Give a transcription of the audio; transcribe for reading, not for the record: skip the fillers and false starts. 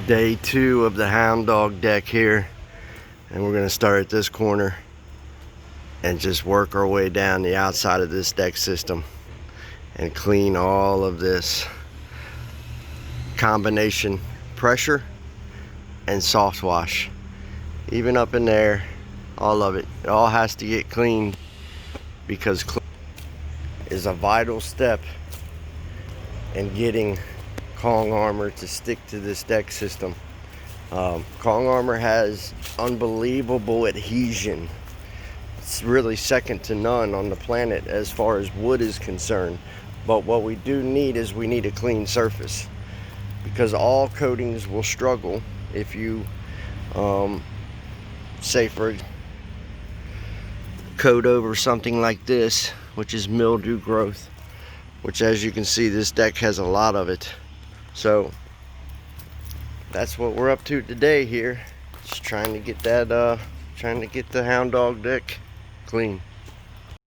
Day 2 of the Hound Dog deck here, and we're going to start at this corner and just work our way down the outside of this deck system and clean all of this combination pressure and soft wash, even up in there, all of it. It all has to get cleaned because is a vital step in getting Kong armor to stick to this deck system. Kong armor has unbelievable adhesion. It's really second to none on the planet as far as wood is concerned. But what we do need is we need a clean surface, because all coatings will struggle if you say for coat over something like this, which is mildew growth, which as you can see this deck has a lot of it. So that's what we're up to today here, just trying to get that trying to get the Hound Dog deck clean.